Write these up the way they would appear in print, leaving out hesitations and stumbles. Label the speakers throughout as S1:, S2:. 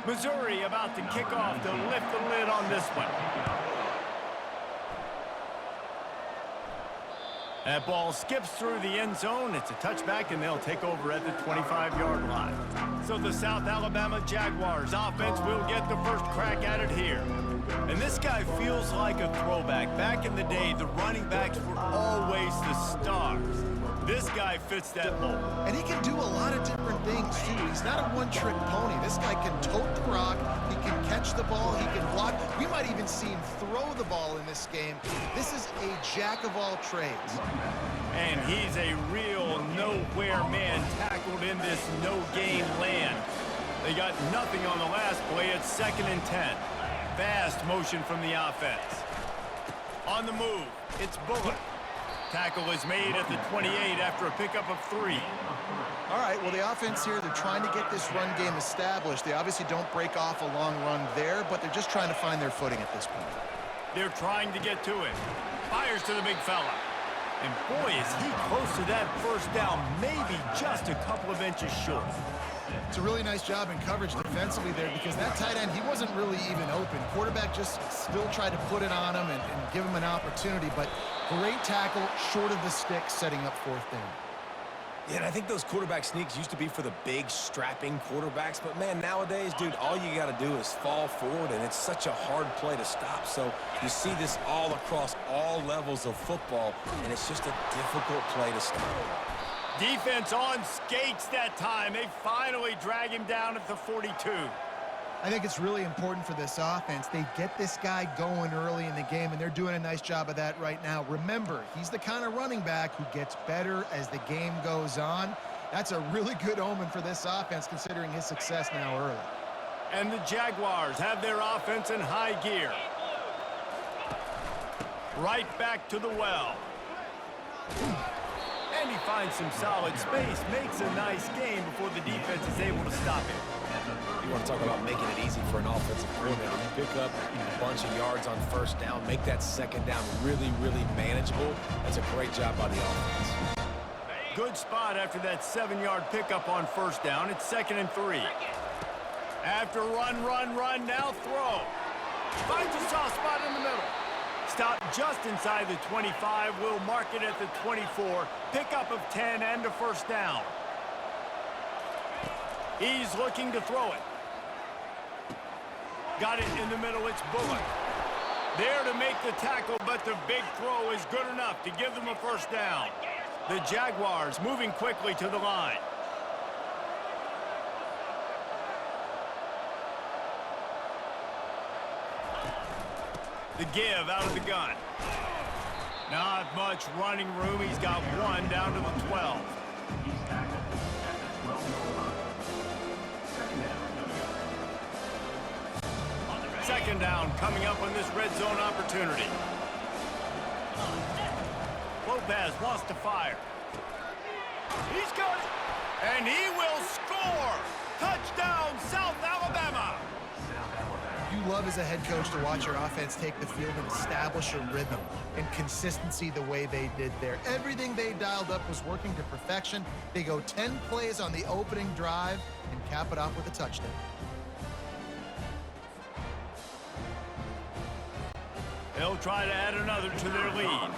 S1: Missouri about to kick off to lift the lid on this one. That ball skips through the end zone. It's a touchback, and they'll take over at the 25-yard line. So the South Alabama Jaguars offense will get the first crack at it here. And this guy feels like a throwback. Back in the day, the running backs were always the stars. This guy fits that mold.
S2: And he can do a lot of different things, too. He's not a one-trick pony. This guy can tote the rock. He can catch the ball. He can block. We might even see him throw the ball in this game. This is a jack of all trades.
S1: And he's a real nowhere man tackled in this no-game land. They got nothing on the last play. It's 2nd and 10. Fast motion from the offense. On the move, it's Bullock. Tackle is made at the 28 after a pickup of 3.
S2: All right, well, the offense here, they're trying to get this run game established. They obviously don't break off a long run there, but they're just trying to find their footing at this point.
S1: They're trying to get to it. Fires to the big fella. And boy, is he close to that first down, maybe just a couple of inches short.
S2: It's a really nice job in coverage defensively there because that tight end, he wasn't really even open. Quarterback just still tried to put it on him and give him an opportunity, but great tackle short of the stick, setting up 4th down.
S3: Yeah, and I think those quarterback sneaks used to be for the big, strapping quarterbacks. But, man, nowadays, dude, all you got to do is fall forward, and it's such a hard play to stop. So you see this all across all levels of football, and it's just a difficult play to stop.
S1: Defense on skates that time. They finally drag him down at the 42.
S2: I think it's really important for this offense. They get this guy going early in the game, and they're doing a nice job of that right now. Remember, he's the kind of running back who gets better as the game goes on. That's a really good omen for this offense, considering his success now early.
S1: And the Jaguars have their offense in high gear. Right back to the well. And he finds some solid space, makes a nice game before the defense is able to stop him.
S3: You want to talk about making it easy for an offensive coordinator. You pick up a bunch of yards on 1st down, make that 2nd down really, really manageable. That's a great job by the offense.
S1: Good spot after that 7-yard pickup on 1st down. It's 2nd and 3. After run, now throw. Finds a soft spot in the middle. Stop just inside the 25. We'll mark it at the 24. Pickup of 10 and a 1st down. He's looking to throw it. Got it in the middle. It's Bullock. There to make the tackle, but the big throw is good enough to give them a 1st down. The Jaguars moving quickly to the line. The give out of the gun. Not much running room. He's got 1 down to the 12. Second down coming up on this red zone opportunity. Lopez wants to fire. He's got it. And he will score. Touchdown, South Alabama.
S2: You love as a head coach to watch your offense take the field and establish a rhythm and consistency the way they did there. Everything they dialed up was working to perfection. They go 10 plays on the opening drive and cap it off with a touchdown.
S1: They'll try to add another to their lead.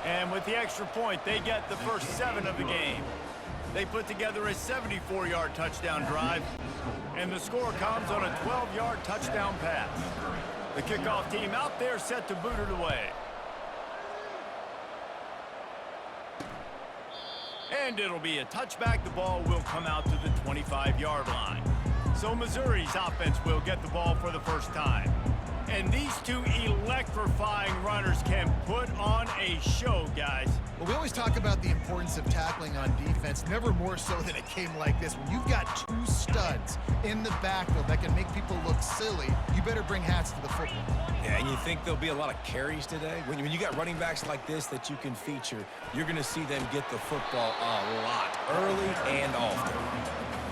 S1: And with the extra point, they get the first 7 of the game. They put together a 74-yard touchdown drive, and the score comes on a 12-yard touchdown pass. The kickoff team out there set to boot it away. And it'll be a touchback. The ball will come out to the 25-yard line. So Missouri's offense will get the ball for the first time. And these two electrifying runners can put on a show, guys.
S2: Well, we always talk about the importance of tackling on defense, never more so than a game like this. When you've got 2 studs in the backfield that can make people look silly, you better bring hats to the football.
S3: Yeah, and you think there'll be a lot of carries today? When you got running backs like this that you can feature, you're going to see them get the football a lot, early and often.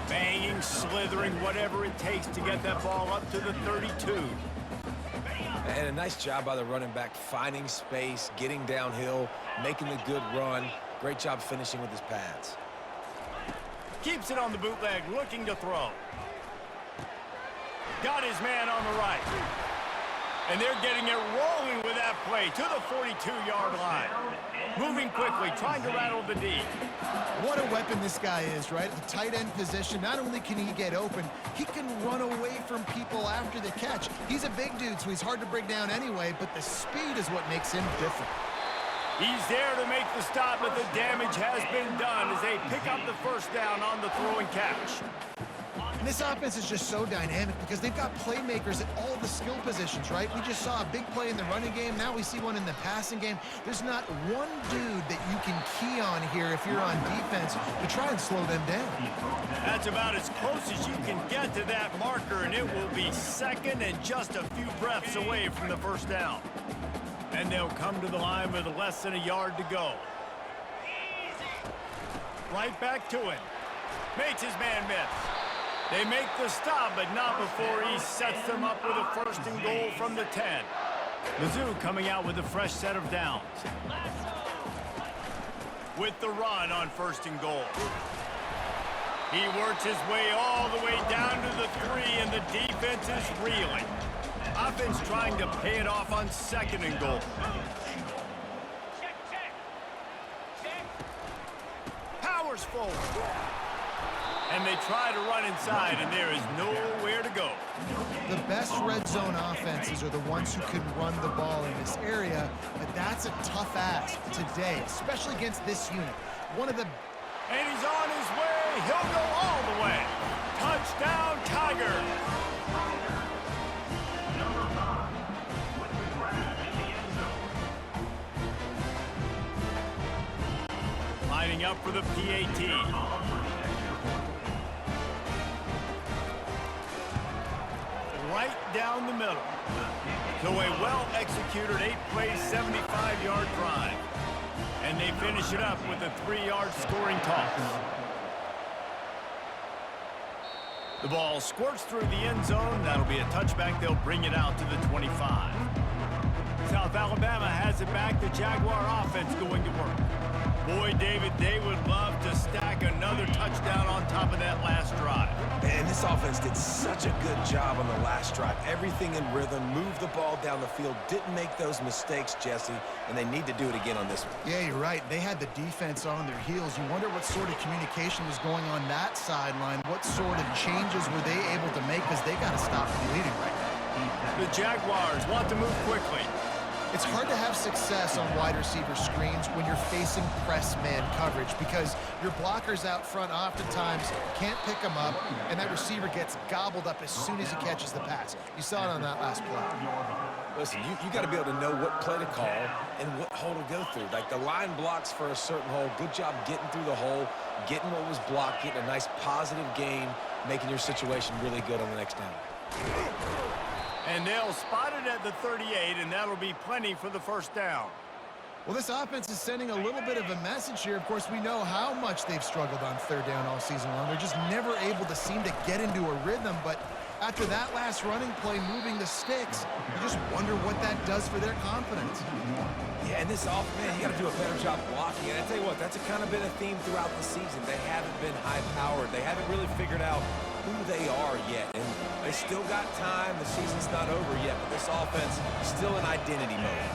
S1: Banging, slithering, whatever it takes to get that ball up to the 32.
S3: And a nice job by the running back, finding space, getting downhill, making the good run. Great job finishing with his pads.
S1: Keeps it on the bootleg, looking to throw. Got his man on the right. And they're getting it rolling with that play to the 42-yard line. Moving quickly, trying to rattle the D.
S2: What a weapon this guy is, right? At the tight end position, not only can he get open, he can run away from people after the catch. He's a big dude, so he's hard to bring down anyway, but the speed is what makes him different.
S1: He's there to make the stop, but the damage has been done as they pick up the first down on the throw and catch.
S2: And this offense is just so dynamic because they've got playmakers at all the skill positions, right? We just saw a big play in the running game. Now we see one in the passing game. There's not one dude that you can key on here if you're on defense to try and slow them down.
S1: That's about as close as you can get to that marker, and it will be second and just a few breaths away from the first down. And they'll come to the line with less than a yard to go. Right back to him. Makes his man miss. They make the stop, but not before he sets them up with a first and goal from the 10. Mizzou coming out with a fresh set of downs. With the run on first and goal. He works his way all the way down to the 3, and the defense is reeling. Offense trying to pay it off on second and goal. Powers forward. And they try to run inside, and there is nowhere to go.
S2: The best red zone offenses are the ones who can run the ball in this area, but that's a tough ask today, especially against this unit. One of the...
S1: And he's on his way. He'll go all the way. Touchdown, Tigers. Lining up for the PAT. Right down the middle. So a well-executed 8-play, 75-yard drive. And they finish it up with a 3-yard scoring toss. The ball squirts through the end zone. That'll be a touchback. They'll bring it out to the 25. South Alabama has it back. The Jaguar offense going to work. Boy, David, they would love to stack another touchdown on top of that last drive.
S3: And this offense did such a good job on the last drive. Everything in rhythm, moved the ball down the field, didn't make those mistakes, Jesse, and they need to do it again on this one.
S2: Yeah, you're right. They had the defense on their heels. You wonder what sort of communication was going on that sideline. What sort of changes were they able to make because they got to stop bleeding right now.
S1: The Jaguars want to move quickly.
S2: It's hard to have success on wide receiver screens when you're facing press man coverage because your blockers out front oftentimes can't pick them up, and that receiver gets gobbled up as soon as he catches the pass. You saw it on that last play.
S3: Listen, you got to be able to know what play to call and what hole to go through. Like the line blocks for a certain hole. Good job getting through the hole, getting what was blocked, getting a nice positive gain, making your situation really good on the next down.
S1: And they'll spot it at the 38, and that'll be plenty for the first down.
S2: Well, this offense is sending a little bit of a message here. Of course, we know how much they've struggled on third down all season long. They're just never able to seem to get into a rhythm, but after that last running play moving the sticks, you just wonder what that does for their confidence.
S3: Yeah, and this offense, man, you got to do a better job blocking. And I tell you what, that's kind of been a theme throughout the season. They haven't been high-powered. They haven't really figured out who they are yet. And they still got time. The season's not over yet, but this offense is still in identity mode.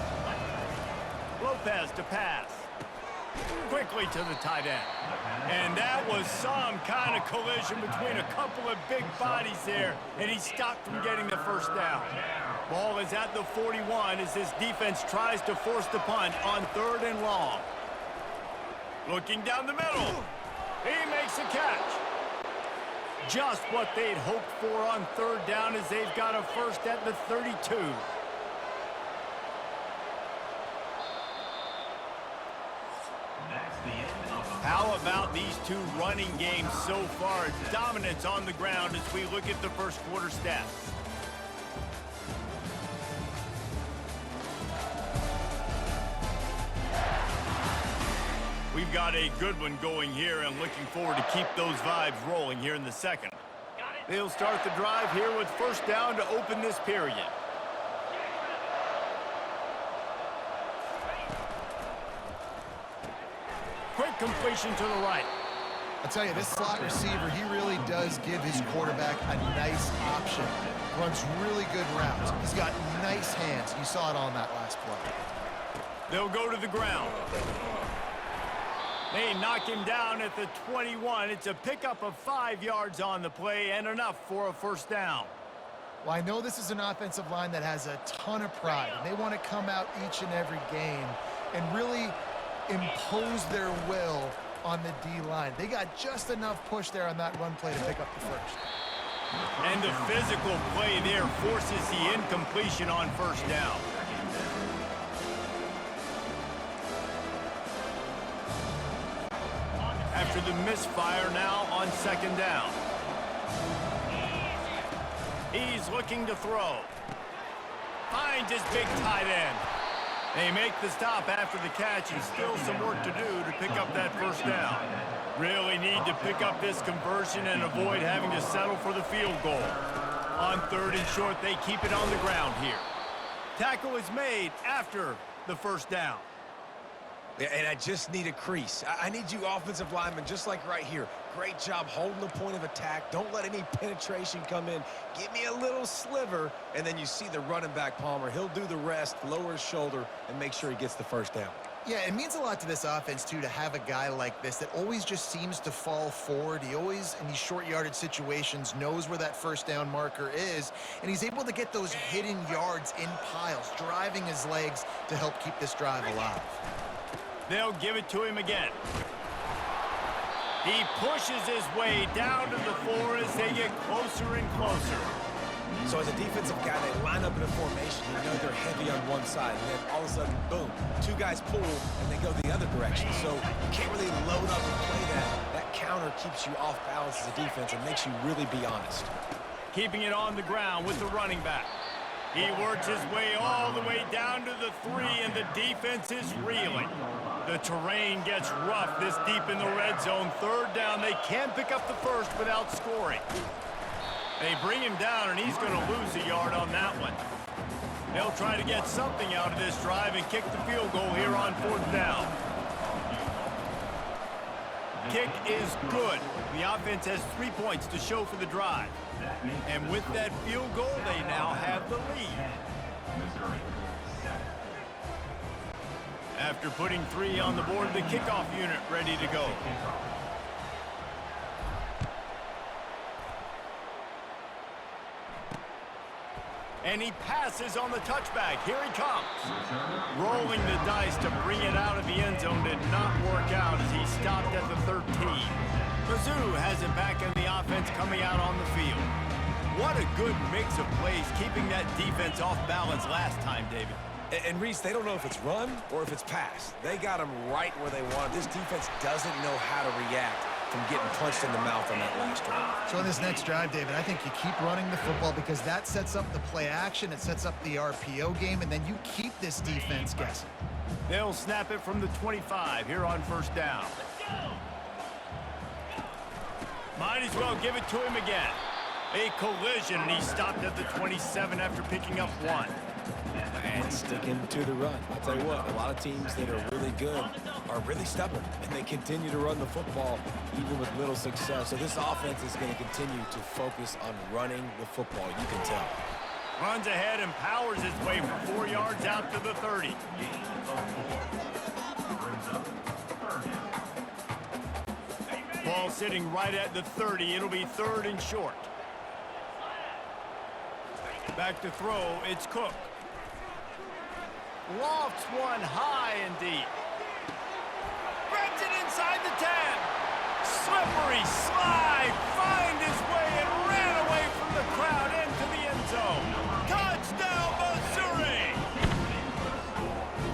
S1: Lopez to pass. Quickly to the tight end. And that was some kind of collision between a couple of big bodies there, and he stopped from getting the first down. Ball is at the 41 as his defense tries to force the punt on third and long. Looking down the middle. He makes a catch. Just what they'd hoped for on third down as they've got a first at the 32. How about these two running games so far? Dominance on the ground as we look at the first quarter stats. We've got a good one going here and looking forward to keep those vibes rolling here in the second. They'll start the drive here with first down to open this period. Quick completion to the right.
S2: I'll tell you, this slot receiver, he really does give his quarterback a nice option. Runs really good routes. He's got nice hands. You saw it on that last play.
S1: They'll go to the ground. They knock him down at the 21. It's a pickup of 5 yards on the play and enough for a first down.
S2: Well, I know this is an offensive line that has a ton of pride, and they want to come out each and every game and really impose their will on the D-line. They got just enough push there on that run play to pick up the first.
S1: And the physical play there forces the incompletion on first down. After the misfire now on second down. He's looking to throw. Finds his big tight end. They make the stop after the catch and still some work to do to pick up that first down. Really need to pick up this conversion and avoid having to settle for the field goal. On third and short, they keep it on the ground here. Tackle is made after the first down.
S3: Yeah, and I just need a crease. I need you offensive linemen, just like right here. Great job holding the point of attack. Don't let any penetration come in. Give me a little sliver, and then you see the running back, Palmer. He'll do the rest, lower his shoulder, and make sure he gets the first down.
S2: Yeah, it means a lot to this offense, too, to have a guy like this that always just seems to fall forward. He always, in these short yardage situations, knows where that first down marker is, and he's able to get those hidden yards in piles, driving his legs to help keep this drive alive.
S1: They'll give it to him again. He pushes his way down to the floor as they get closer and closer.
S3: So as a defensive guy, they line up in a formation. You know they're heavy on one side, and then all of a sudden, boom, two guys pull, and they go the other direction. So you can't really load up and play that. That counter keeps you off balance as a defense and makes you really be honest.
S1: Keeping it on the ground with the running back. He works his way all the way down to the 3, and the defense is reeling. The terrain gets rough this deep in the red zone. Third down, they can't pick up the first without scoring. They bring him down, and he's going to lose a yard on that one. They'll try to get something out of this drive and kick the field goal here on fourth down. Kick is good. The offense has 3 points to show for the drive. And with that field goal, they now have the lead. After putting 3 on the board, the kickoff unit ready to go. And he passes on the touchback. Here he comes. Rolling the dice to bring it out of the end zone did not work out as he stopped at the 13. Mizzou has it back in the offense coming out on the field. What a good mix of plays, keeping that defense off balance last time, David.
S3: And Reese, they don't know if it's run or if it's pass. They got them right where they want. This defense doesn't know how to react from getting punched in the mouth on that last drive.
S2: So in this next drive, David, I think you keep running the football because that sets up the play action, it sets up the RPO game, and then you keep this defense guessing.
S1: They'll snap it from the 25 here on first down. Might as well give it to him again. A collision, and he stopped at the 27 after picking up 1.
S3: And sticking to the run. I'll tell you what, a lot of teams that are really good are really stubborn, and they continue to run the football even with little success. So this offense is going to continue to focus on running the football, you can tell.
S1: Runs ahead and powers his way for 4 yards out to the 30. Ball sitting right at the 30. It'll be third and short. Back to throw, it's Cook. Lofts one high and deep. Grabs it inside the 10. Slippery slide. Find his way and ran away from the crowd into the end zone. Touchdown, Missouri!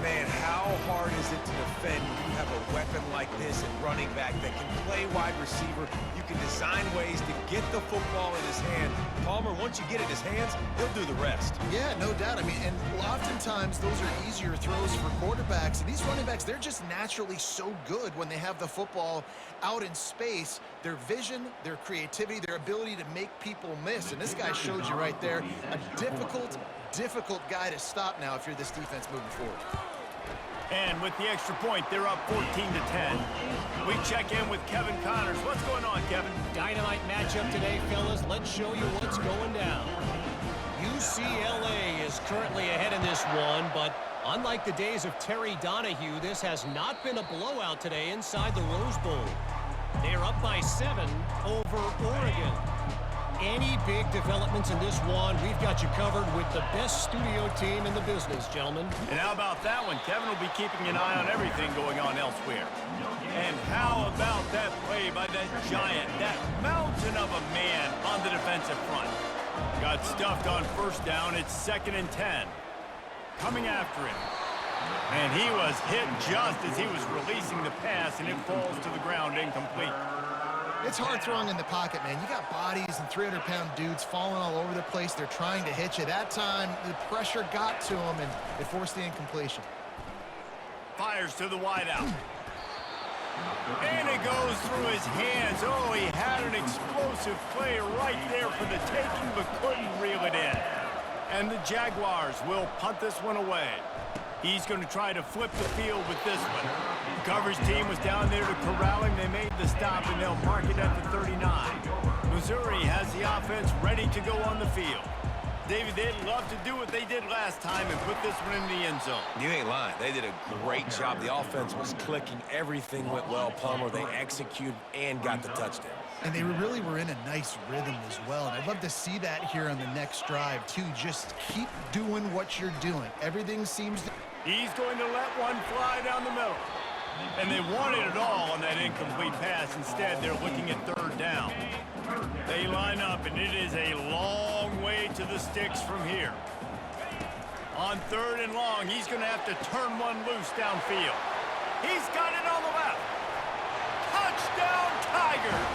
S3: Man, how hard is it to defend when you have a weapon like this at running back that can play wide receiver? You can design ways to get the football in his hand. Palmer, once you get it in his hands, he'll do the rest.
S2: Yeah, no doubt. I mean, and oftentimes those are easier throws for quarterbacks. And these running backs, they're just naturally so good when they have the football out in space. Their vision, their creativity, their ability to make people miss. And this guy showed you right there a difficult guy to stop now if you're this defense moving forward.
S1: And with the extra point, they're up 14-10. We check in with Kevin Connors. What's going Kevin.
S4: Dynamite matchup today, fellas. Let's show you what's going down. UCLA is currently ahead in this one, but unlike the days of Terry Donahue, this has not been a blowout today inside the Rose Bowl. They are up by 7 over Oregon. Any big developments in this one, we've got you covered with the best studio team in the business, gentlemen.
S1: And how about that one? Kevin will be keeping an eye on everything going on elsewhere. And how about that play by that giant, that mountain of a man on the defensive front? Got stuffed on first down. It's 2nd and 10. Coming after him. And he was hit just as he was releasing the pass, and it falls to the ground incomplete.
S2: It's hard throwing in the pocket, man. You got bodies and 300-pound dudes falling all over the place. They're trying to hit you. That time, the pressure got to him, and it forced the incompletion.
S1: Fires to the wideout. And it goes through his hands. Oh, he had an explosive play right there for the taking, but couldn't reel it in. And the Jaguars will punt this one away. He's going to try to flip the field with this one. The coverage team was down there to corral him. They made the stop, and they'll mark it at the 39. Missouri has the offense ready to go on the field. David, they'd love to do what they did last time and put this one in the end zone.
S3: You ain't lying. They did a great job. The offense was clicking. Everything went well, Palmer. They executed and got the touchdown.
S2: And they really were in a nice rhythm as well. And I'd love to see that here on the next drive, too. Just keep doing what you're doing. Everything seems to...
S1: He's going to let one fly down the middle. And they wanted it all on that incomplete pass. Instead, they're looking at 3rd down. They line up, and it is a long way to the sticks from here. On 3rd and long, he's going to have to turn one loose downfield. He's got it on the left. Touchdown, Tigers!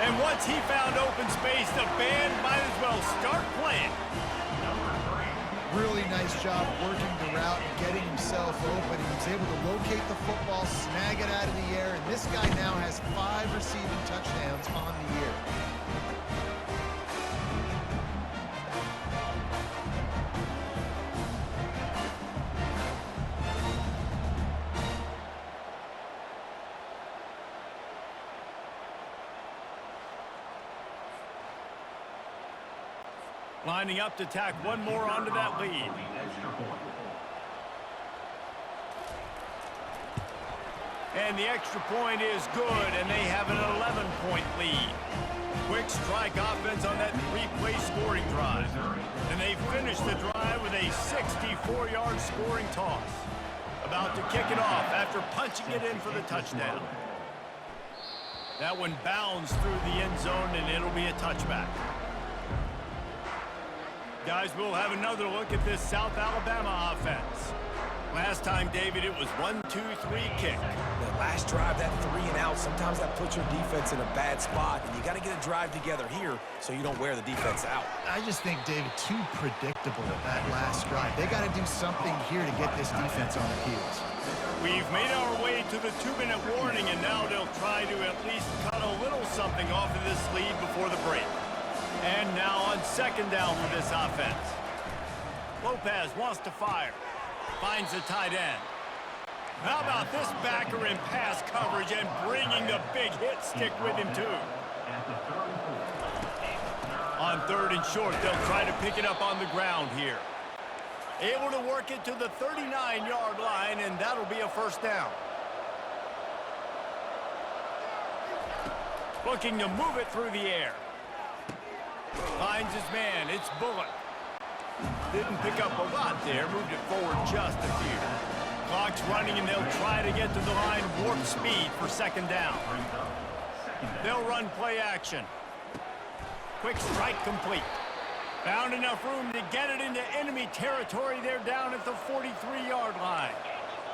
S1: And once he found open space, the band might as well start playing.
S2: Really nice job working the route and getting himself open. He was able to locate the football, snag it out of the air, and this guy now has 5 receiving touchdowns on the year.
S1: Lining up to tack one more onto that lead. And the extra point is good, and they have an 11-point lead. Quick strike offense on that 3-play scoring drive. And they finish the drive with a 64-yard scoring toss. About to kick it off after punching it in for the touchdown. That one bounds through the end zone, and it'll be a touchback. Guys, we'll have another look at this South Alabama offense. Last time, David, it was 1-2-3 kick.
S3: That last drive, that 3 and out, sometimes that puts your defense in a bad spot, and you got to get a drive together here so you don't wear the defense out.
S2: I just think, David, too predictable at that last drive. They got to do something here to get this defense on their heels.
S1: We've made our way to the 2-minute warning, and now they'll try to at least cut a little something off of this lead before the break. And now on 2nd down for this offense. Lopez wants to fire. Finds the tight end. How about this backer in pass coverage and bringing the big hit stick with him too. On 3rd and short, they'll try to pick it up on the ground here. Able to work it to the 39-yard line, and that'll be a 1st down. Looking to move it through the air. Finds his man. It's Bullock. Didn't pick up a lot there. Moved it forward just a few. Clock's running, and they'll try to get to the line warp speed for 2nd down. They'll run play action. Quick strike complete. Found enough room to get it into enemy territory. They're down at the 43-yard line.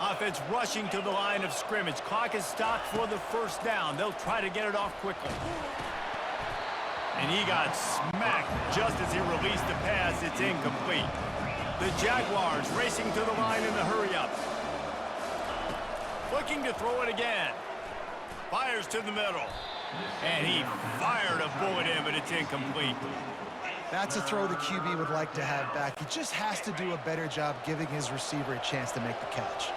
S1: Offense rushing to the line of scrimmage. Clock is stopped for the 1st down. They'll try to get it off quickly. And he got smacked just as he released the pass. It's incomplete. The Jaguars racing to the line in the hurry-up. Looking to throw it again. Fires to the middle. And he fired a bullet in, but it's incomplete.
S2: That's a throw the QB would like to have back. He just has to do a better job giving his receiver a chance to make the catch.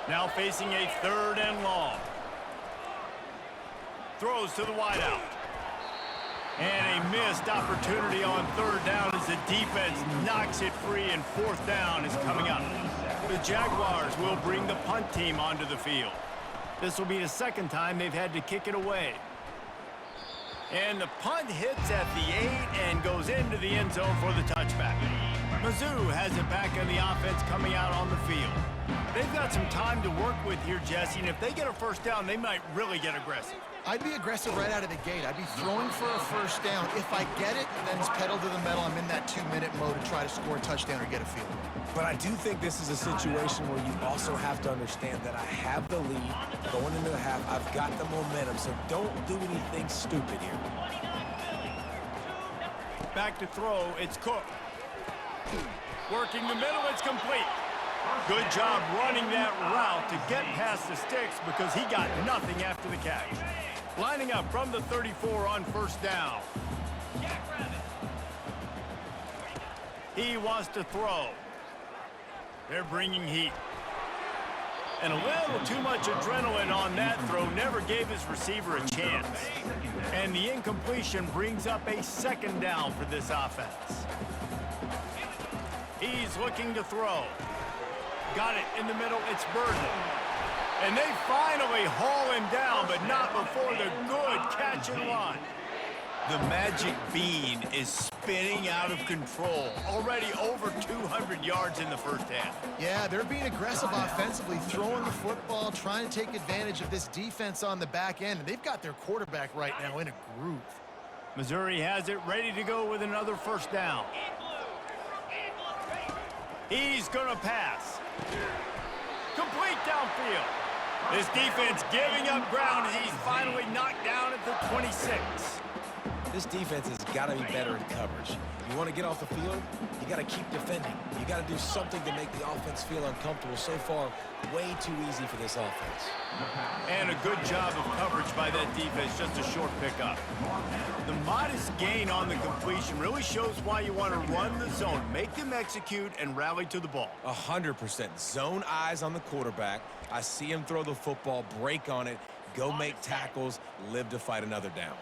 S1: Now facing a 3rd and long. Throws to the wideout. And a missed opportunity on third down as the defense knocks it free, and fourth down is coming up. The Jaguars will bring the punt team onto the field. This will be the second time they've had to kick it away. And the punt hits at the 8 and goes into the end zone for the touchback. Mizzou has it back on the offense coming out on the field. They've got some time to work with here, Jesse, and if they get a first down, they might really get aggressive.
S2: I'd be aggressive right out of the gate. I'd be throwing for a first down. If I get it, then it's pedal to the metal. I'm in that 2-minute mode to try to score a touchdown or get a field goal.
S3: But I do think this is a situation where you also have to understand that I have the lead going into the half. I've got the momentum, so don't do anything stupid here.
S1: Back to throw, it's Cook. Working the middle, it's complete. Good job running that route to get past the sticks because he got nothing after the catch. Lining up from the 34 on first down. He wants to throw. They're bringing heat. And a little too much adrenaline on that throw never gave his receiver a chance. And the incompletion brings up a second down for this offense. He's looking to throw. Got it in the middle, it's Burton. And they finally haul him down, but not before the good catch and run. The magic bean is spinning out of control. Already over 200 yards in the first half.
S2: Yeah, they're being aggressive offensively, throwing the football, trying to take advantage of this defense on the back end. And they've got their quarterback right now in a groove.
S1: Missouri has it ready to go with another first down. He's going to pass. Complete downfield. This defense giving up ground as he's finally knocked down at the 26.
S3: This defense has got to be better in coverage. You want to get off the field, you got to keep defending. You got to do something to make the offense feel uncomfortable. So far, way too easy for this offense.
S1: And a good job of coverage by that defense, just a short pickup. The modest gain on the completion really shows why you want to run the zone, make them execute, and rally to the ball.
S3: 100%. Zone eyes on the quarterback. I see him throw the football, break on it, go make tackles, live to fight another down.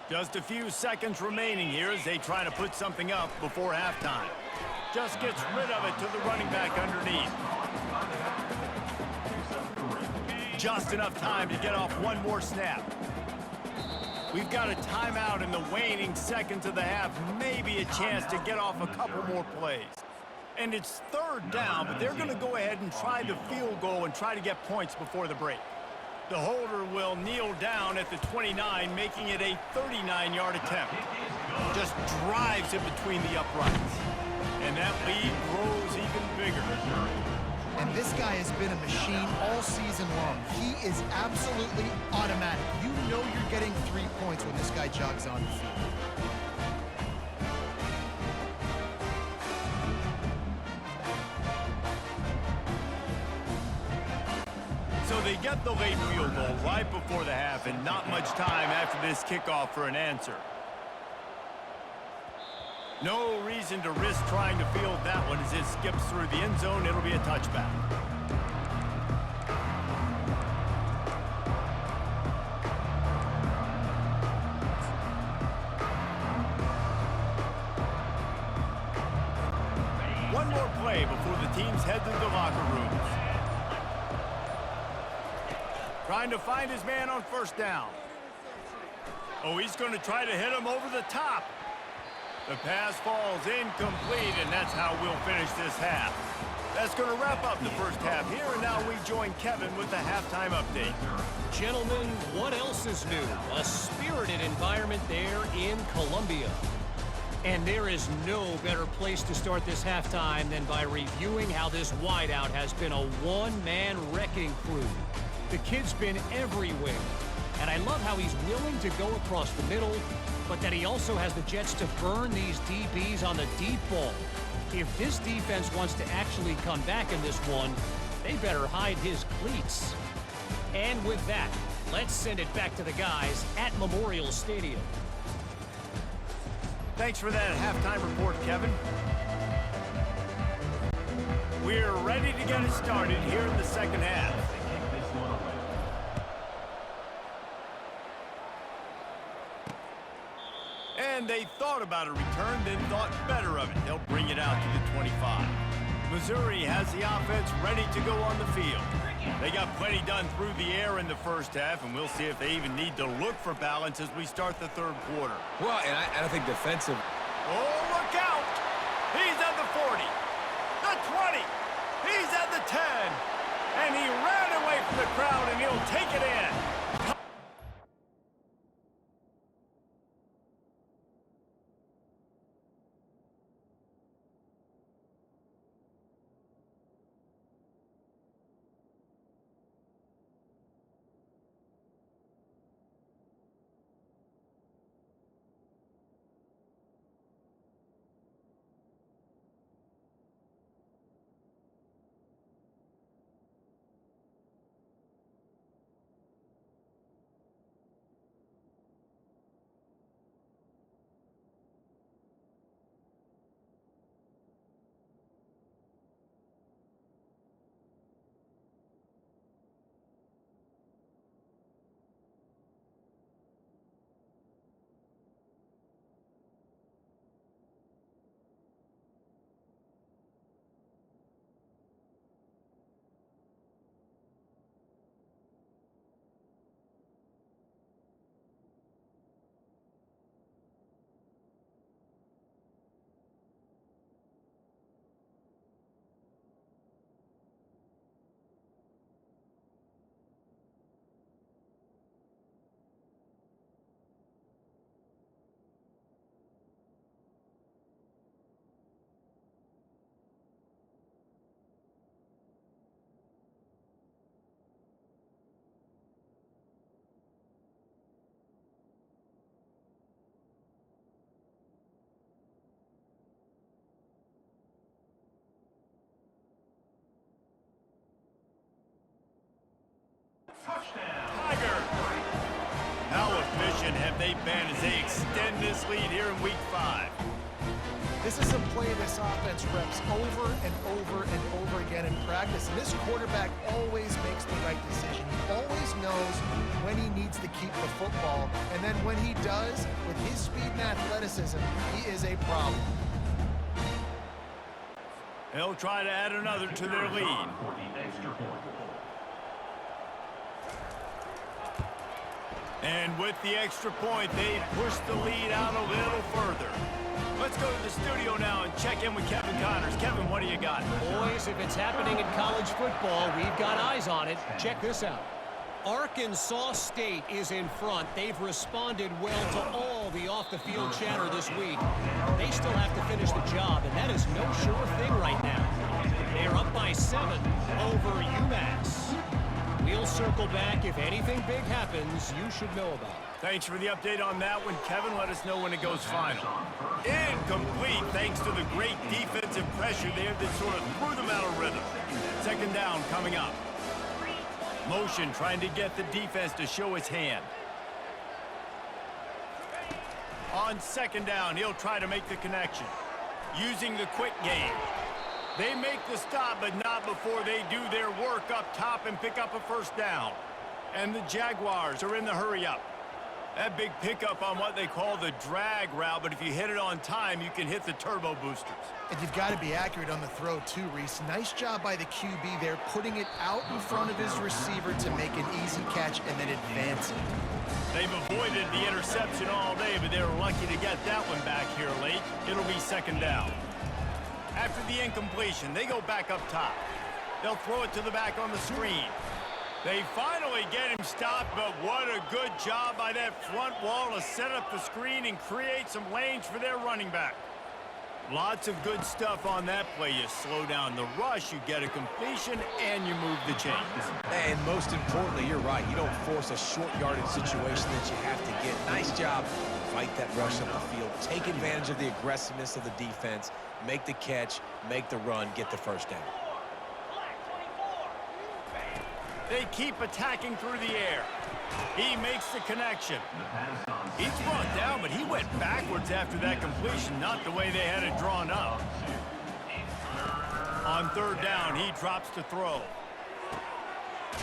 S1: Just a few seconds remaining here as they try to put something up before halftime. Just gets rid of it to the running back underneath. Just enough time to get off one more snap. We've got a timeout in the waning seconds of the half. Maybe a chance to get off a couple more plays. And it's third down, but they're going to go ahead and try the field goal and try to get points before the break. The holder will kneel down at the 29, making it a 39-yard attempt. Just drives it between the uprights. And that lead grows even bigger.
S2: And this guy has been a machine all season long. He is absolutely automatic. You know you're getting 3 points when this guy jogs on the field.
S1: So they get the late field goal right before the half, and not much time after this kickoff for an answer. No reason to risk trying to field that one as it skips through the end zone. It'll be a touchback. One more play before the teams head to the locker rooms. Trying to find his man on first down. Oh, he's going to try to hit him over the top. The pass falls incomplete, and that's how we'll finish this half. That's going to wrap up the first half here, and now we join Kevin with the halftime update.
S4: Gentlemen, what else is new? A spirited environment there in Columbia. And there is no better place to start this halftime than by reviewing how this wideout has been a one-man wrecking crew. The kid's been everywhere, and I love how he's willing to go across the middle, but that he also has the jets to burn these DBs on the deep ball. If this defense wants to actually come back in this one, they better hide his cleats. And with that, let's send it back to the guys at Memorial Stadium.
S1: Thanks for that halftime report, Kevin. We're ready to get it started here in the second half. And they thought about a return, then thought better of it. They'll bring it out to the 25. Missouri has the offense ready to go on the field. They got plenty done through the air in the first half, and we'll see if they even need to look for balance as we start the third quarter.
S3: Well, and I think defensive.
S1: Oh, look out! He's at the 40, the 20, he's at the 10, and he ran away from the crowd, and he'll take it in. Tiger! How efficient have they been as they extend this lead here in week 5?
S2: This is a play this offense reps over and over and over again in practice. And this quarterback always makes the right decision. He always knows when he needs to keep the football. And then when he does, with his speed and athleticism, he is a problem.
S1: They'll try to add another to their lead. And with the extra point, they push the lead out a little further. Let's go to the studio now and check in with Kevin Connors. Kevin, what do you got?
S4: Boys, if it's happening in college football, we've got eyes on it. Check this out. Arkansas State is in front. They've responded well to all the off-the-field chatter this week. They still have to finish the job, and that is no sure thing right now. They're up by 7 over UMass. We'll circle back. If anything big happens, you should know about it.
S1: Thanks for the update on that one, Kevin. Let us know when it goes final. Incomplete, thanks to the great defensive pressure there that sort of threw them out of rhythm. Second down coming up. Motion trying to get the defense to show his hand. On second down, he'll try to make the connection. Using the quick game. They make the stop, but not before they do their work up top and pick up a first down. And the Jaguars are in the hurry-up. That big pickup on what they call the drag route, but if you hit it on time, you can hit the turbo boosters.
S2: And you've got to be accurate on the throw, too, Reese. Nice job by the QB there, putting it out in front of his receiver to make an easy catch and then advance it.
S1: They've avoided the interception all day, but they were lucky to get that one back here late. It'll be second down. After the incompletion, they go back up top. They'll throw it to the back on the screen. They finally get him stopped, but what a good job by that front wall to set up the screen and create some lanes for their running back. Lots of good stuff on that play. You slow down the rush, you get a completion, and you move the chains.
S3: And most importantly, you're right. You don't force a short yardage situation that you have to get. Nice job. Fight that rush up the field. Take advantage of the aggressiveness of the defense. Make the catch, make the run, get the first down.
S1: They keep attacking through the air. He makes the connection. He's brought down, but he went backwards after that completion, not the way they had it drawn up. On third down, he drops to throw.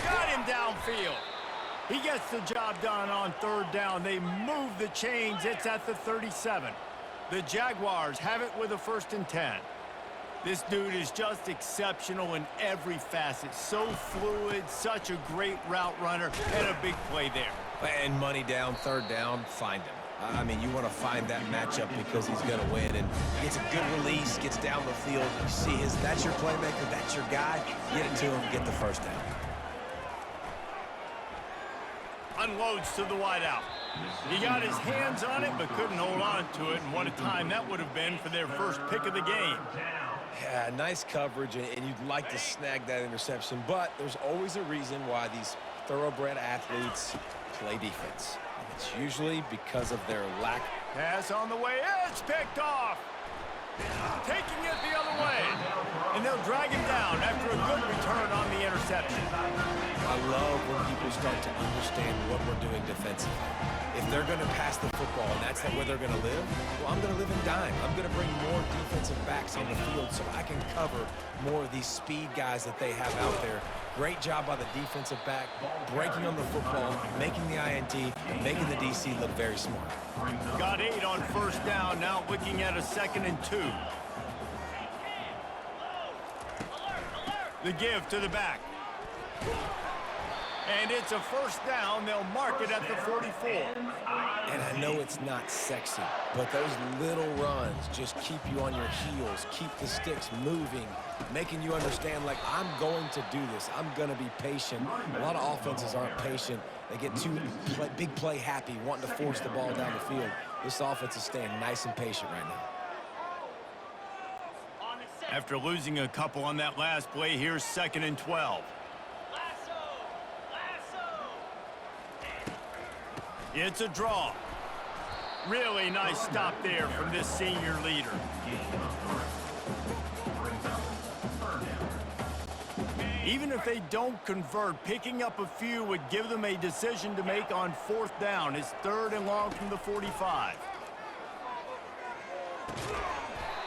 S1: Got him downfield. He gets the job job done on third down. They move the chains. It's at the 37. The Jaguars have it with a 1st and 10. This dude is just exceptional in every facet. So fluid, such a great route runner, and a big play there.
S3: And money down, third down, find him. I mean, you want to find that matchup because he's going to win. And gets a good release, gets down the field. You see that's your playmaker, that's your guy. Get it to him, get the first down.
S1: Unloads to the wideout. He got his hands on it, but couldn't hold on to it. And what a time that would have been for their first pick of the game.
S3: Yeah, nice coverage, and you'd like to snag that interception. But there's always a reason why these thoroughbred athletes play defense. And it's usually because of their lack.
S1: Pass on the way. It's picked off. Taking it the other way. And they'll drag him down after a good return on the interception.
S3: I love when people start to understand what we're doing defensively. If they're going to pass the football and that's where they're going to live, well, I'm going to live in dime. I'm going to bring more defensive backs on the field so I can cover more of these speed guys that they have out there. Great job by the defensive back, breaking on the football, making the INT, making the DC look very smart.
S1: Got 8 on 1st down, now looking at a 2nd and 2. The give to the back. And it's a 1st down. They'll mark it at the 44.
S3: And I know it's not sexy, but those little runs just keep you on your heels, keep the sticks moving, making you understand, like, I'm going to do this. I'm going to be patient. A lot of offenses aren't patient. They get too big play happy, wanting to force the ball down the field. This offense is staying nice and patient right now.
S1: After losing a couple on that last play, here's 2nd and 12. It's a draw. Really nice stop there from this senior leader. Even if they don't convert, picking up a few would give them a decision to make on 4th down. It's 3rd and long from the 45.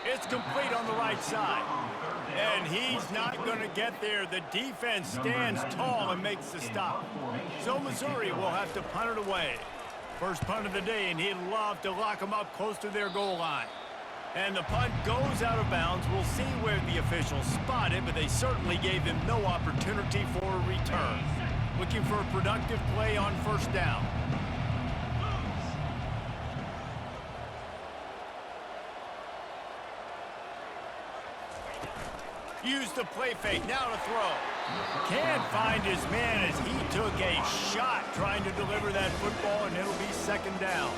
S1: It's complete on the right side. And he's not going to get there. The defense stands tall and makes the stop. So Missouri will have to punt it away. First punt of the day, and he'd love to lock them up close to their goal line. And the punt goes out of bounds. We'll see where the officials spot it, but they certainly gave him no opportunity for a return. Looking for a productive play on 1st down. Use the play fake, now to throw. Can't find his man as he took a shot trying to deliver that football, and it'll be 2nd down.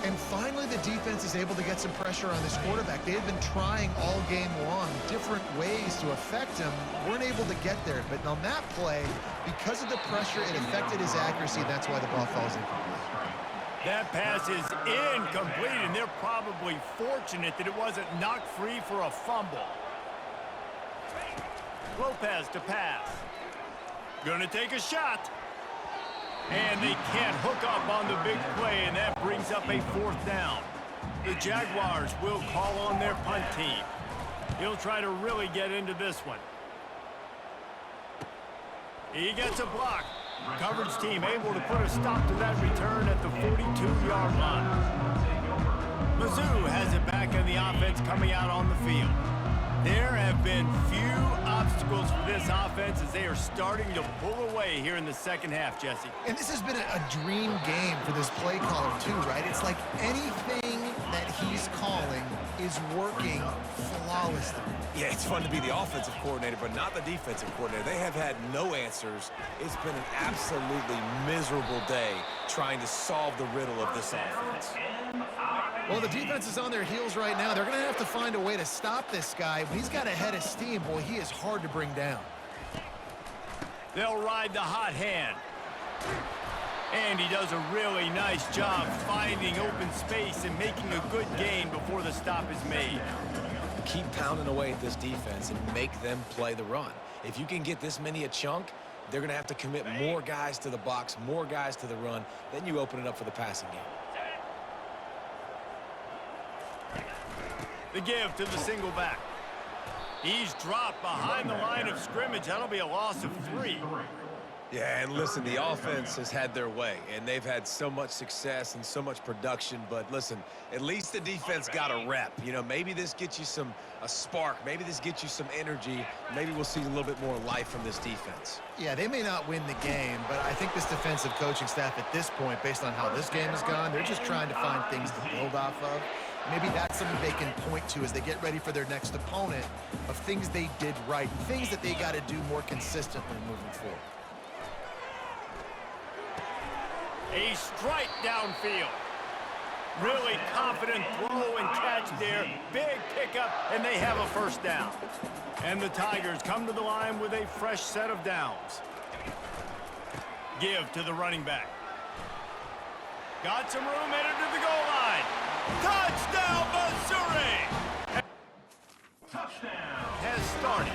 S2: And finally, the defense is able to get some pressure on this quarterback. They had been trying all game long different ways to affect him. Weren't able to get there. But on that play, because of the pressure, it affected his accuracy. That's why the ball falls incomplete.
S1: That pass is incomplete, and they're probably fortunate that it wasn't knocked free for a fumble. Lopez to pass. Gonna take a shot. And they can't hook up on the big play, and that brings up a 4th down. The Jaguars will call on their punt team. He'll try to really get into this one. He gets a block. Coverage team able to put a stop to that return at the 42-yard line. Mizzou has it back in the offense coming out on the field. There have been few obstacles for this offense as they are starting to pull away here in the 2nd half, Jesse.
S2: And this has been a dream game for this play caller, too, right? It's like anything that he's calling is working flawlessly.
S3: Yeah, it's fun to be the offensive coordinator, but not the defensive coordinator. They have had no answers. It's been an absolutely miserable day trying to solve the riddle of this offense.
S2: Well, the defense is on their heels right now. They're going to have to find a way to stop this guy. He's got a head of steam. Boy, he is hard to bring down.
S1: They'll ride the hot hand. And he does a really nice job finding open space and making a good gain before the stop is made.
S3: Keep pounding away at this defense and make them play the run. If you can get this many a chunk, they're going to have to commit more guys to the box, more guys to the run. Then you open it up for the passing game.
S1: The give to the single back. He's dropped behind the line of scrimmage. That'll be a loss of 3.
S3: Yeah, and listen, the offense has had their way, and they've had so much success and so much production. But listen, at least the defense got a rep. You know, maybe this gets you a spark. Maybe this gets you some energy. Maybe we'll see a little bit more life from this defense.
S2: Yeah, they may not win the game, but I think this defensive coaching staff at this point, based on how this game has gone, they're just trying to find things to build off of. Maybe that's something they can point to as they get ready for their next opponent of things they did right, things that they got to do more consistently moving forward.
S1: A strike downfield. Really confident throw and catch there. Big pickup, and they have a first down. And the Tigers come to the line with a fresh set of downs. Give to the running back. Got some room, headed to the goal line. Touchdown, Missouri! Touchdown has started.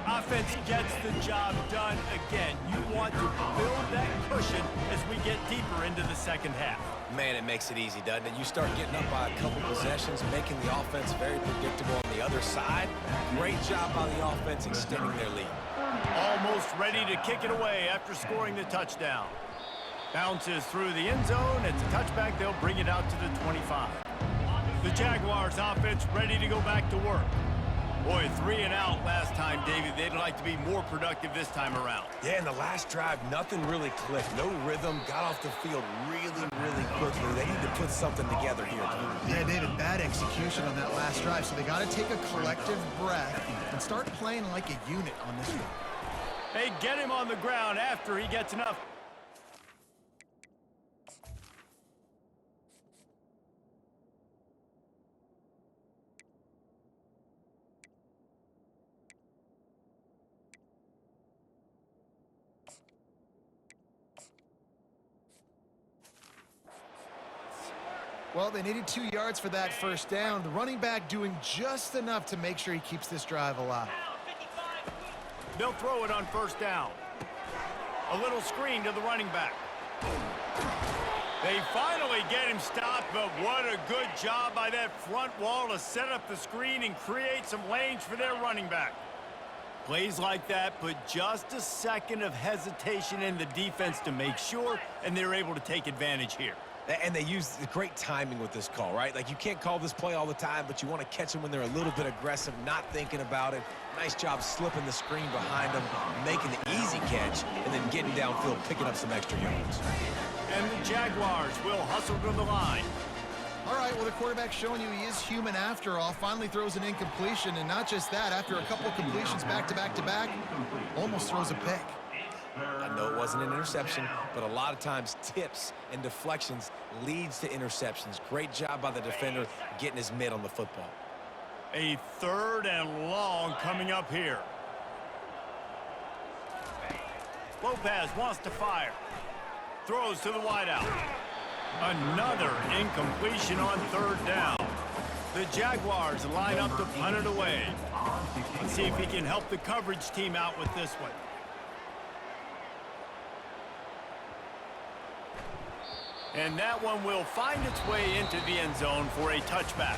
S1: Offense gets the job done again. You want to build that cushion as we get deeper into the second half.
S3: Man, it makes it easy, doesn't it? You start getting up by a couple possessions, making the offense very predictable on the other side. Great job by the offense extending their lead.
S1: Almost ready to kick it away after scoring the touchdown. Bounces through the end zone. It's a touchback. They'll bring it out to the 25. The Jaguars offense ready to go back to work. Boy, 3 and out last time, David. They'd like to be more productive this time around.
S3: Yeah, in the last drive, nothing really clicked. No rhythm. Got off the field really quickly. They need to put something together here.
S2: Yeah, David, bad execution on that last drive, so they got to take a collective breath and start playing like a unit on this one.
S1: They get him on the ground after he gets enough.
S2: Well, they needed 2 yards for that first down. The running back doing just enough to make sure he keeps this drive alive.
S1: They'll throw it on first down. A little screen to the running back. They finally get him stopped, but what a good job by that front wall to set up the screen and create some lanes for their running back. Plays like that put just a second of hesitation in the defense to make sure, and they're able to take advantage here.
S3: And they use great timing with this call, right? Like, you can't call this play all the time, but you want to catch them when they're a little bit aggressive, not thinking about it. Nice job slipping the screen behind them, making the easy catch, and then getting downfield, picking up some extra yards.
S1: And the Jaguars will hustle to the line.
S2: All right, well, the quarterback's showing you he is human after all. Finally throws an incompletion, and not just that, after a couple of completions back-to-back, almost throws a pick.
S3: I know it wasn't an interception, but a lot of times tips and deflections leads to interceptions. Great job by the defender getting his mitt on the football.
S1: A 3rd and long coming up here. Lopez wants to fire. Throws to the wideout. Another incompletion on 3rd down. The Jaguars line up to punt it away. Let's see if he can help the coverage team out with this one. And that one will find its way into the end zone for a touchback.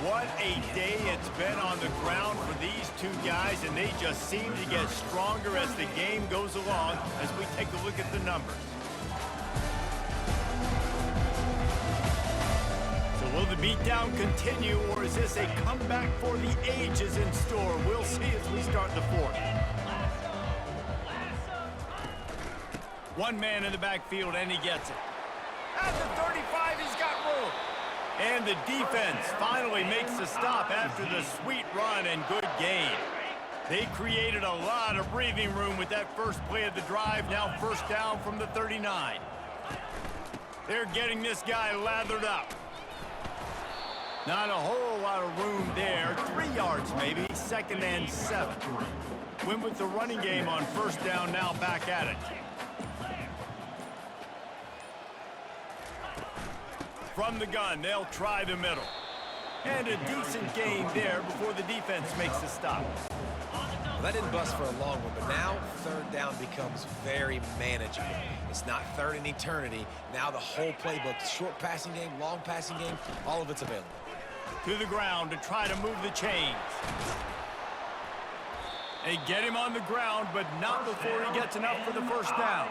S1: What a day it's been on the ground for these two guys, and they just seem to get stronger as the game goes along as we take a look at the numbers. So will the beatdown continue, or is this a comeback for the ages in store? We'll see as we start the 4th. One man in the backfield, and he gets it. At the 35, he's got room. And the defense finally makes the stop after the sweet run and good gain. They created a lot of breathing room with that first play of the drive. Now first down from the 39. They're getting this guy lathered up. Not a whole lot of room there. 3 yards maybe. 2nd and 7. Win with the running game on first down, now back at it. From the gun, they'll try the middle. And a decent gain there before the defense makes the stop.
S3: Well, that didn't bust for a long one, but now 3rd down becomes very manageable. It's not 3rd in eternity. Now the whole playbook, short passing game, long passing game, all of it's available.
S1: To the ground to try to move the chains. They get him on the ground, but not before he gets enough for the first down.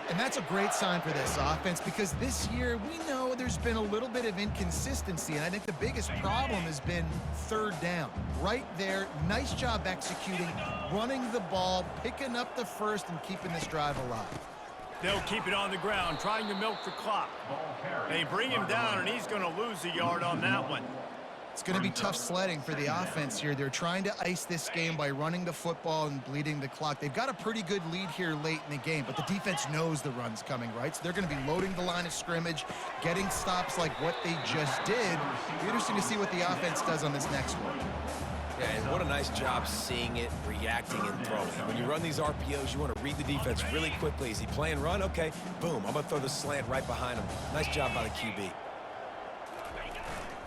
S2: And that's a great sign for this offense because this year we know there's been a little bit of inconsistency, and I think the biggest problem has been third down. Right there, nice job executing, running the ball, picking up the first, and keeping this drive alive.
S1: They'll keep it on the ground, trying to milk the clock. They bring him down, and he's going to lose a yard on that one.
S2: It's going to be tough sledding for the offense here. They're trying to ice this game by running the football and bleeding the clock. They've got a pretty good lead here late in the game, but the defense knows the run's coming, right? So they're going to be loading the line of scrimmage, getting stops like what they just did. It'll be interesting to see what the offense does on this next one.
S3: Yeah, and what a nice job seeing it, reacting, and throwing. When you run these RPOs, you want to read the defense really quickly. Is he playing run? Okay, boom, I'm going to throw the slant right behind him. Nice job by the QB.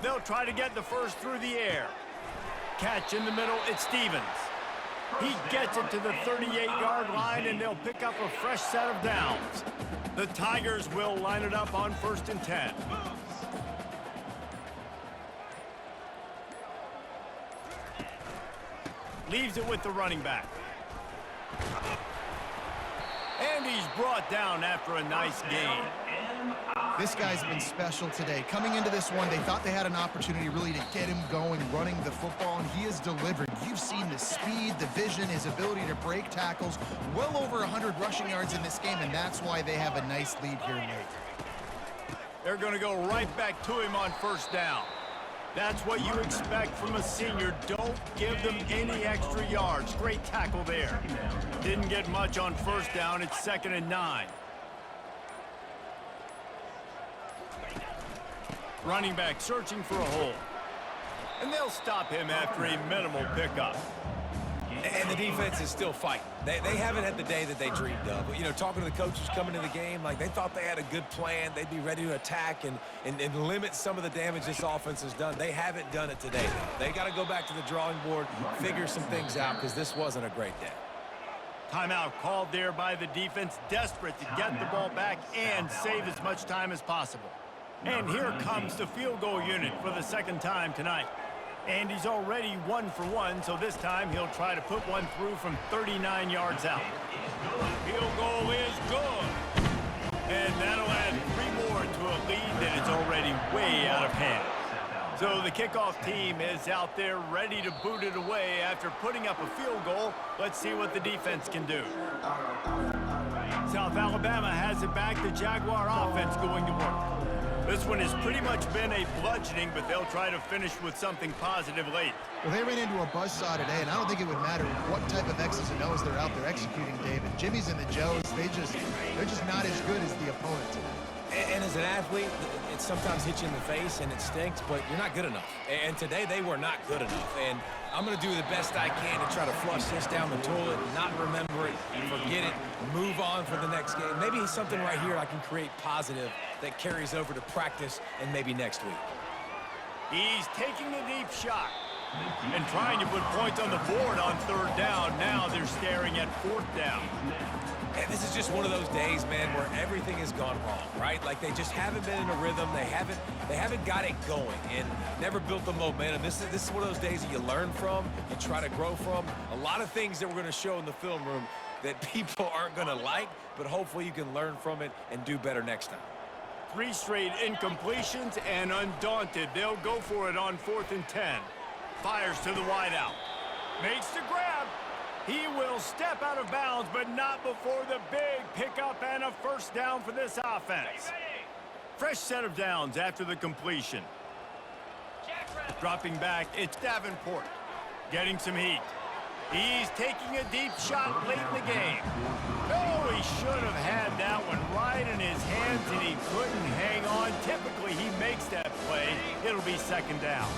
S1: They'll try to get the first through the air. Catch in the middle, it's Stevens. He gets it to the 38-yard line, and they'll pick up a fresh set of downs. The Tigers will line it up on 1st and 10. Leaves it with the running back. And he's brought down after a nice gain.
S2: This guy's been special today. Coming into this one, they thought they had an opportunity really to get him going, running the football, and he has delivered. You've seen the speed, the vision, his ability to break tackles, well over 100 rushing yards in this game, and that's why they have a nice lead here late.
S1: They're going to go right back to him on 1st down. That's what you expect from a senior. Don't give them any extra yards. Great tackle there. Didn't get much on 1st down. It's 2nd and 9. Running back searching for a hole. And they'll stop him after a minimal pickup.
S3: And the defense is still fighting. They haven't had the day that they dreamed of. You know, talking to the coaches coming to the game, like they thought they had a good plan. They'd be ready to attack and limit some of the damage this offense has done. They haven't done it today. They got to go back to the drawing board, figure some things out because this wasn't a great day.
S1: Timeout called there by the defense, desperate to get the ball back and save as much time as possible. And here comes the field goal unit for the 2nd time tonight. And he's already 1 for 1, so this time he'll try to put one through from 39 yards out. Field goal is good. And that'll add 3 more to a lead that is already way out of hand. So the kickoff team is out there ready to boot it away after putting up a field goal. Let's see what the defense can do. South Alabama has it back. The Jaguar offense going to work. This one has pretty much been a bludgeoning, but they'll try to finish with something positive late.
S2: Well, they ran into a buzzsaw today, and I don't think it would matter what type of X's and O's they're out there executing, David. Jimmy's and the Joes, they're just not as good as the opponent today.
S3: And as an athlete, it sometimes hits you in the face and it stinks, but you're not good enough. And today they were not good enough. And I'm going to do the best I can to try to flush this down the toilet, not remember it, forget it, move on for the next game. Maybe something right here I can create positive that carries over to practice and maybe next week.
S1: He's taking a deep shot and trying to put points on the board on 3rd down. Now they're staring at 4th down.
S3: And this is just one of those days, man, where everything has gone wrong, right? Like they just haven't been in a rhythm. They haven't got it going and never built the momentum. This is one of those days that you learn from, you try to grow from. A lot of things that we're going to show in the film room that people aren't going to like, but hopefully you can learn from it and do better next time.
S1: 3 straight incompletions, and undaunted, they'll go for it on 4th and 10. Fires to the wideout. Makes the grab. He will step out of bounds, but not before the big pickup and a 1st down for this offense. Fresh set of downs after the completion. Dropping back, it's Davenport. Getting some heat. He's taking a deep shot late in the game. Oh, he should have had that one right in his hands, and he couldn't hang on. Typically, he makes that play. It'll be 2nd down.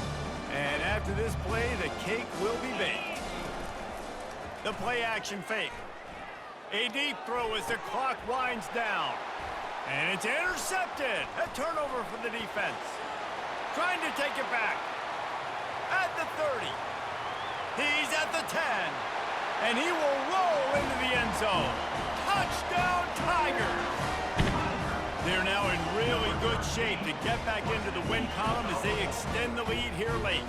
S1: And after this play, the cake will be baked. The play action fake. A deep throw as the clock winds down. And it's intercepted. A turnover for the defense. Trying to take it back. At the 30. He's at the 10. And he will roll into the end zone. Touchdown, Tigers! They're now in really good shape to get back into the win column as they extend the lead here late.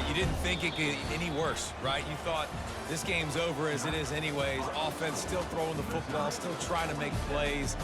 S3: You didn't think it could get any worse, right? You thought this game's over as it is anyways. Offense still throwing the football, still trying to make plays.